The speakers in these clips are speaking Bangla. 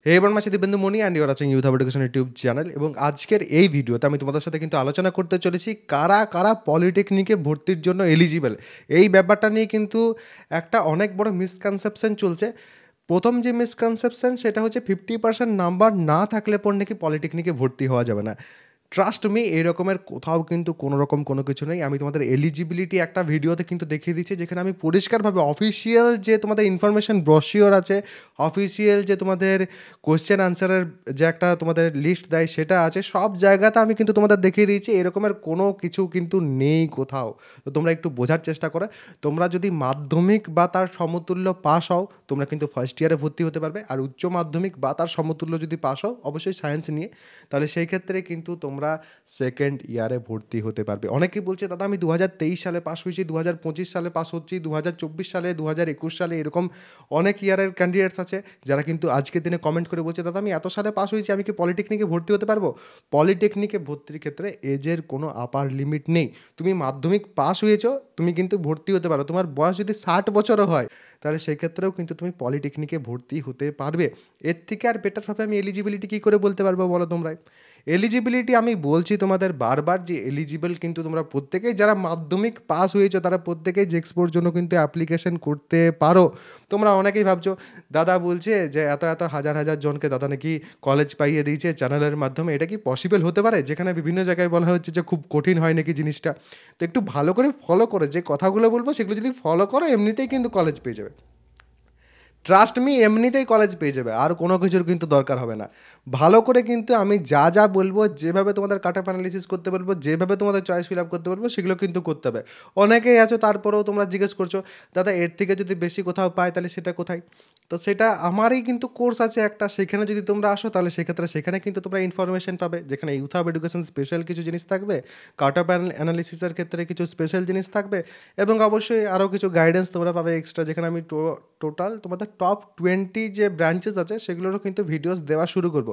হে এবার মাসে দিবেন্দু মনি অ্যান্ড ইউর আছেন youth hub education YouTube channel এবং আজকের এই ভিডিওতে আমি তোমাদের সাথে কিন্তু আলোচনা করতে চলেছি কারা কারা পলিটেকনিকে ভর্তির জন্য এলিজিবল। এই ব্যাপারটা নিয়ে কিন্তু একটা অনেক বড় মিসকনসেপশন চলছে। প্রথম যে মিসকনসেপশন সেটা হচ্ছে 50% নাম্বার না থাকলে পর নাকি পলিটেকনিকে ভর্তি হওয়া যাবে না। ট্রাস্ট মি, এই রকমের কোথাও কিন্তু কোনো রকম কোনো কিছু নেই। আমি তোমাদের এলিজিবিলিটি একটা ভিডিওতে কিন্তু দেখিয়ে দিচ্ছি, যেখানে আমি পরিষ্কারভাবে অফিসিয়াল যে তোমাদের ইনফরমেশন ব্রোশিওর আছে, অফিসিয়াল যে তোমাদের কোয়েশ্চেন আনসারের যে একটা তোমাদের লিস্ট দেয় সেটা আছে, সব জায়গাতে আমি কিন্তু তোমাদের দেখিয়ে দিয়েছি। এরকমের কোনো কিছু কিন্তু নেই কোথাও। তো তোমরা একটু বোঝার চেষ্টা করো। তোমরা যদি মাধ্যমিক বা তার সমতুল্য পাস হও, তোমরা কিন্তু ফার্স্ট ইয়ারে ভর্তি হতে পারবে। আর উচ্চ মাধ্যমিক বা তার সমতুল্য যদি পাস হও, অবশ্যই সায়েন্স নিয়ে, তাহলে সেই ক্ষেত্রে কিন্তু তোমরা সেকেন্ড ইয়ারে ভর্তি হতে পারবে। অনেকেই বলছে দাদা আমি 2023 সালে পাস হয়েছি, 2025 সালে পাস হচ্ছি, 2024 সালে, 2021 সালে, এরকম অনেক ইয়ারের ক্যান্ডিডেটস আছে যারা কিন্তু আজকের দিনে কমেন্ট করে বলছে দাদা আমি এত সালে পাস হয়েছি, আমি কি পলিটেকনিকে ভর্তি হতে পারবো? পলিটেকনিকে ভর্তির ক্ষেত্রে এজের কোনো আপার লিমিট নেই। তুমি মাধ্যমিক পাস হয়েছো, তুমি কিন্তু ভর্তি হতে পারো। তোমার বয়স যদি 60 বছরও হয়, তাহলে সেই ক্ষেত্রেও কিন্তু তুমি পলিটেকনিকে ভর্তি হতে পারবে। এর থেকে আর বেটারভাবে আমি এলিজিবিলিটি কী করে বলতে পারবো বলো তোমরা? এলিজিবিলিটি আমি বলছি তোমাদের বারবার যে এলিজিবল কিন্তু তোমরা প্রত্যেকেই, যারা মাধ্যমিক পাস হয়েছো তারা প্রত্যেকেই জেক্সপোর জন্য কিন্তু অ্যাপ্লিকেশন করতে পারো। তোমরা অনেকেই ভাবছো দাদা বলছে যে এত এত হাজার হাজার জনকে দাদা নাকি কলেজ পাইয়ে দিয়েছে চ্যানেলের মাধ্যমে, এটা কি পসিবল হতে পারে? যেখানে বিভিন্ন জায়গায় বলা হচ্ছে যে খুব কঠিন হয় নাকি জিনিসটা। তো একটু ভালো করে ফলো করে যে কথাগুলো বলবো সেগুলো যদি ফলো করো, এমনিতেই কিন্তু কলেজ পেয়ে যাবে। ট্রাস্ট মি, এমনিতেই কলেজ পেয়ে যাবে, আর কোনো কিছুর কিন্তু দরকার হবে না। ভালো করে কিন্তু আমি যা যা বলবো, যেভাবে তোমাদের কাট অফ অ্যানালিসিস করতে বলবো, যেভাবে তোমাদের চয়েস ফিল আপ করতে বলবো, সেগুলো কিন্তু করতে হবে। অনেকেই আছো তারপরেও তোমরা জিজ্ঞেস করছো দাদা এর থেকে যদি বেশি কোথাও পায় তাহলে সেটা কোথায়? তো সেটা আমারই কিন্তু কোর্স আছে একটা, সেখানে যদি তোমরা আসো তাহলে সেক্ষেত্রে সেখানে কিন্তু তোমরা ইনফরমেশন পাবে, যেখানে ইউথ হাব এডুকেশন স্পেশাল কিছু জিনিস থাকবে, কাট অফ অ্যানালিসিসের ক্ষেত্রে কিছু স্পেশাল জিনিস থাকবে, এবং অবশ্যই আরও কিছু গাইডেন্স তোমরা পাবে এক্সট্রা, যেখানে আমি টোটাল তোমাদের টপ 20 যে ব্রাঞ্চেস আছে সেগুলোরও কিন্তু ভিডিওস দেওয়া শুরু করব।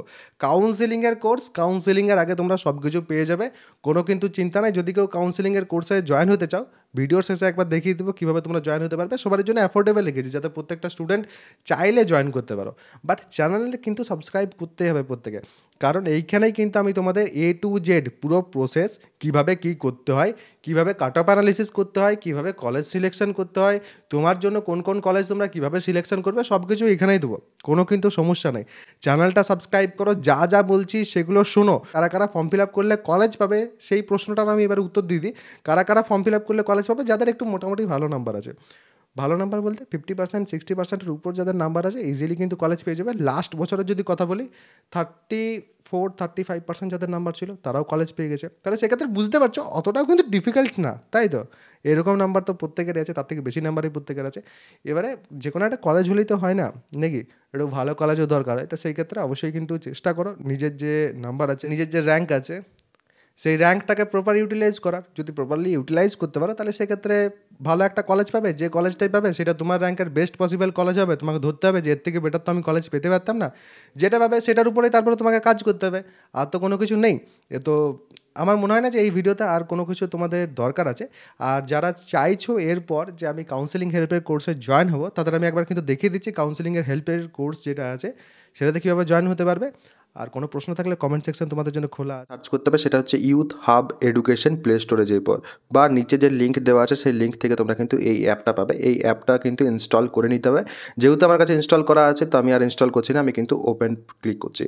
কাউন্সেলিংয়ের কোর্স, কাউন্সেলিংয়ের আগে তোমরা সব কিছু পেয়ে যাবে, কোনো কিন্তু চিন্তা নাই। যদি কেউ কাউন্সেলিংয়ের কোর্সে জয়েন হতে চাও, ভিডিওর শেষে একবার দেখিয়ে দেবো কীভাবে তোমরা জয়েন হতে পারবে। সবার জন্য অ্যাফোর্ডেবল রেখেছি, যাতে প্রত্যেকটা স্টুডেন্ট চাইলে জয়েন করতে পারো। বাট চ্যানেলে কিন্তু সাবস্ক্রাইব করতেই হবে প্রত্যেকে, কারণ এইখানেই কিন্তু আমি তোমাদের A to Z পুরো প্রসেস, কিভাবে কি করতে হয়, কিভাবে কাট অফ অ্যানালিসিস করতে হয়, কিভাবে কলেজ সিলেকশন করতে হয়, তোমার জন্য কোন কোন কলেজ তোমরা কীভাবে সিলেকশন করবে, সব কিছু এখানেই দেবো। কোনো কিন্তু সমস্যা নেই। চ্যানেলটা সাবস্ক্রাইব করো, যা যা বলছি সেগুলো শোনো। কারা কারা ফর্ম ফিল আপ করলে কলেজ পাবে, সেই প্রশ্নটার আমি এবার উত্তর দিয়ে দিই। কারা কারা ফর্ম ফিল আপ করলে কলেজ পাবে? যাদের একটু মোটামুটি ভালো নাম্বার আছে। ভালো নাম্বার বলতে 50% 60%-এর উপর যাদের নাম্বার আছে ইজিলি কিন্তু কলেজ পেয়ে যাবে। লাস্ট বছরের যদি কথা বলি, 34-35% যাদের নাম্বার ছিল তারাও কলেজ পেয়ে গেছে। তাহলে সেক্ষেত্রে বুঝতে পারছো অতটাও কিন্তু ডিফিকাল্ট না, তাই তো? এরকম নাম্বার তো প্রত্যেকেরই আছে, তার থেকে বেশি নাম্বারই প্রত্যেকের আছে। এবারে যে কোনো একটা কলেজ হলেই তো হয় না নাকি, একটু ভালো কলেজও দরকার হয়। তো সেই ক্ষেত্রে অবশ্যই কিন্তু চেষ্টা করো নিজের যে নাম্বার আছে, নিজের যে র্যাঙ্ক আছে, সেই র্যাঙ্কটাকে প্রপার ইউটিলাইজ করার। যদি প্রপারলি ইউটিলাইজ করতে পারো তাহলে সেক্ষেত্রে ভালো একটা কলেজ পাবে। যে কলেজটাই পাবে সেটা তোমার র্যাঙ্কের বেস্ট পসিবল কলেজ হবে। তোমাকে ধরতে হবে যে এর থেকে বেটার তো আমি কলেজ পেতে পারতাম না। যেটা পাবে সেটার উপরেই তারপরে তোমাকে কাজ করতে হবে, আর তো কোনো কিছু নেই। এ তো আমার মনে হয় না যে এই ভিডিওতে আর কোনো কিছু তোমাদের দরকার আছে। আর যারা চাইছো এরপর যে আমি কাউন্সেলিং হেল্পের কোর্সে জয়েন হবো, তাদের আমি একবার কিন্তু দেখিয়ে দিচ্ছি কাউন্সেলিংয়ের হেল্পের কোর্স যেটা আছে সেটাতে কীভাবে জয়েন হতে পারবে। আর কোনো প্রশ্ন থাকলে কমেন্ট সেকশন তোমাদের জন্য খোলা। সার্চ করতে হবে, সেটা হচ্ছে ইউথ হাব এডুকেশন প্লে স্টোরে যেয়ে পর, বা নিচে যে লিঙ্ক দেওয়া আছে সেই লিঙ্ক থেকে তোমরা কিন্তু এই অ্যাপটা পাবে। এই অ্যাপটা কিন্তু ইনস্টল করে নিতে হবে। যেহেতু আমার কাছে ইনস্টল করা আছে তো আমি আর ইনস্টল করছি না, আমি কিন্তু ওপেন ক্লিক করছি।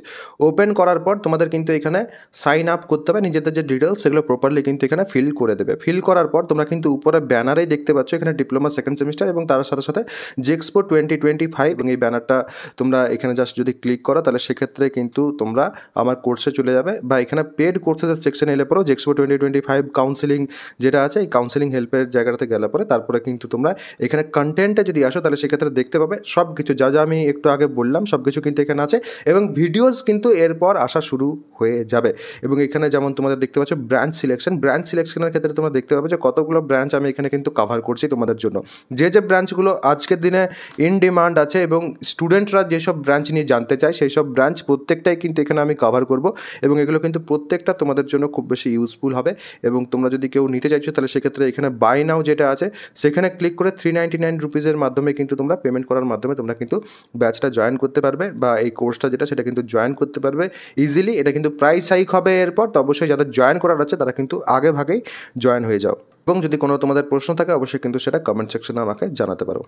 ওপেন করার পর তোমাদের কিন্তু এখানে সাইন আপ করতে হবে, নিজেদের যে ডিটেলস সেগুলো প্রপারলি কিন্তু এখানে ফিল করে দেবে। ফিল করার পর তোমরা কিন্তু উপরে ব্যানারেই দেখতে পাচ্ছ এখানে ডিপ্লোমা সেকেন্ড সেমিস্টার এবং তার সাথে সাথে জেক্সপো 2025, এবং এই ব্যানারটা তোমরা এখানে জাস্ট যদি ক্লিক করো তাহলে সেক্ষেত্রে কিন্তু তোমরা আমার কোর্সে চলে যাবে, বা এখানে পেড কোর্সের সেকশনে এলে পরেও জেক্সপো 2025 কাউন্সেলিং যেটা আছে এই কাউন্সেলিং হেল্পের জায়গাটাতে গেলে পরে তারপরে কিন্তু তোমরা এখানে কন্টেন্টে যদি আসো তাহলে সেক্ষেত্রে দেখতে পাবে সব কিছু যা যা আমি একটু আগে বললাম সব কিছু কিন্তু এখানে আছে, এবং ভিডিওস কিন্তু এরপর আসা শুরু হয়ে যাবে। এবং এখানে যেমন তোমাদের দেখতে পাচ্ছ ব্রাঞ্চ সিলেকশনের ক্ষেত্রে তোমরা দেখতে পাবে যে কতগুলো ব্রাঞ্চ আমি এখানে কিন্তু কভার করছি তোমাদের জন্য। যে যে ব্রাঞ্চগুলো আজকের দিনে ইন ডিমান্ড আছে এবং স্টুডেন্টরা যেসব ব্রাঞ্চ নিয়ে জানতে চায় সেই সব ব্রাঞ্চ প্রত্যেকটাই কিন্তু এখানে আমি কভার করব এবং এগুলো কিন্তু প্রত্যেকটা তোমাদের জন্য খুব বেশি ইউজফুল হবে। এবং তোমরা যদি কেউ নিতে চাইছো তাহলে সেক্ষেত্রে এখানে বাই নাও যেটা আছে সেখানে ক্লিক করে 399 রুপিসের মাধ্যমে কিন্তু তোমরা পেমেন্ট করার মাধ্যমে তোমরা কিন্তু ব্যাচটা জয়েন করতে পারবে বা এই কোর্সটা যেটা সেটা কিন্তু জয়েন করতে পারবে ইজিলি। এটা কিন্তু প্রাইস হাইক হবে এরপর, তো অবশ্যই যাদের জয়েন করার আছে তারা কিন্তু আগে ভাগেই জয়েন হয়ে যাও। এবং যদি কোনো তোমাদের প্রশ্ন থাকে অবশ্যই কিন্তু সেটা কমেন্ট সেকশনে আমাকে জানাতে পারো।